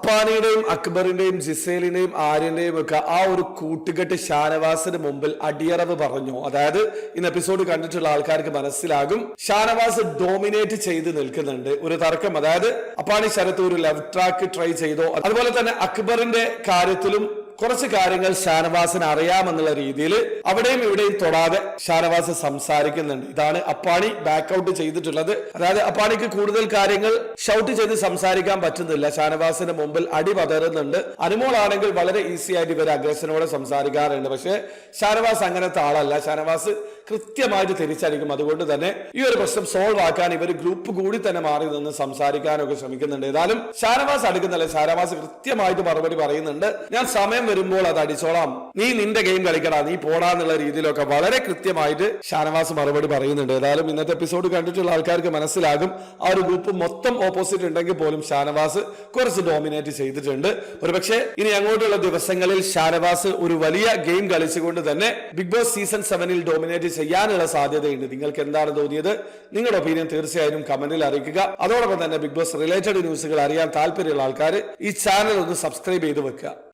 അപ്പാനിയുടെയും അക്ബറിന്റെയും ജിസേലിന്റെയും ആര്യന്റെയും ഒക്കെ ആ ഒരു കൂട്ടുകെട്ട് ഷാനവാസിന് മുമ്പിൽ അടിയറവ് പറഞ്ഞു. അതായത് ഇന്ന് എപ്പിസോഡ് കണ്ടിട്ടുള്ള ആൾക്കാർക്ക് മനസ്സിലാകും ഷാനവാസ് ഡോമിനേറ്റ് ചെയ്ത് നിൽക്കുന്നുണ്ട്. ഒരു തർക്കം, അതായത് അപ്പാനി ശരത്ത് ഒരു ലെഫ്റ്റ് ട്രാക്ക് ട്രൈ ചെയ്തോ, അതുപോലെ തന്നെ അക്ബറിന്റെ കാര്യത്തിലും കുറച്ച് കാര്യങ്ങൾ ഷാനവാസിന് അറിയാമെന്നുള്ള രീതിയിൽ അവിടെയും ഇവിടെയും തൊടാതെ ഷാനവാസ് സംസാരിക്കുന്നുണ്ട്. ഇതാണ് അപ്പാനി ബാക്ക് ഔട്ട് ചെയ്തിട്ടുള്ളത്. അതായത് അപ്പാനിക്ക് കൂടുതൽ കാര്യങ്ങൾ ഷൗട്ട് ചെയ്ത് സംസാരിക്കാൻ പറ്റുന്നില്ല. ഷാനവാസിന്റെ മുമ്പിൽ അടി പതറുന്നുണ്ട്. അനുമോളാണെങ്കിൽ വളരെ ഈസി ആയിട്ട് ഇവർ അഗ്രഷനോടെ സംസാരിക്കാറുണ്ട്. പക്ഷെ ഷാനവാസ് അങ്ങനത്തെ ആളല്ല. ഷാനവാസ് കൃത്യമായിട്ട് തിരിച്ചടിക്കും. അതുകൊണ്ട് തന്നെ ഈ ഒരു പ്രശ്നം സോൾവ് ആക്കാൻ ഇവർ ഗ്രൂപ്പ് കൂടി തന്നെ മാറി നിന്ന് സംസാരിക്കാനൊക്കെ ശ്രമിക്കുന്നുണ്ട്. ഏതായാലും ഷാനവാസ് അടുക്കുന്നില്ല. ഷാനവാസ് കൃത്യമായിട്ട് മറുപടി പറയുന്നുണ്ട്. ഞാൻ സമയം വരുമ്പോൾ അത് അടിച്ചോളാം, നീ നിന്റെ ഗെയിം കളിക്കടാ, നീ പോടാന്നുള്ള രീതിയിലൊക്കെ വളരെ കൃത്യമായിട്ട് ഷാനവാസ് മറുപടി പറയുന്നുണ്ട്. ഏതായാലും ഇന്നത്തെ എപ്പിസോഡ് കണ്ടിട്ടുള്ള ആൾക്കാർക്ക് മനസ്സിലാകും ആ ഒരു ഗ്രൂപ്പ് മൊത്തം ഓപ്പോസിറ്റ് ഉണ്ടെങ്കിൽ പോലും ഷാനവാസ് കുറച്ച് ഡോമിനേറ്റ് ചെയ്തിട്ടുണ്ട്. ഒരുപക്ഷെ ഇനി അങ്ങോട്ടുള്ള ദിവസങ്ങളിൽ ഷാനവാസ് ഒരു വലിയ ഗെയിം കളിച്ചുകൊണ്ട് തന്നെ ബിഗ് ബോസ് സീസൺ 7 ഡോമിനേറ്റ് ചെയ്യാനുള്ള സാധ്യതയുണ്ട്. നിങ്ങൾക്ക് എന്താണ് തോന്നിയത്? നിങ്ങളുടെ ഒപ്പീനിയൻ തീർച്ചയായും കമന്റിൽ അറിയിക്കുക. അതോടൊപ്പം തന്നെ ബിഗ് ബോസ് റിലേറ്റഡ് ന്യൂസുകൾ അറിയാൻ താല്പര്യമുള്ള ആൾക്കാർ ഈ ചാനൽ ഒന്ന് സബ്സ്ക്രൈബ് ചെയ്ത് വെക്കുക.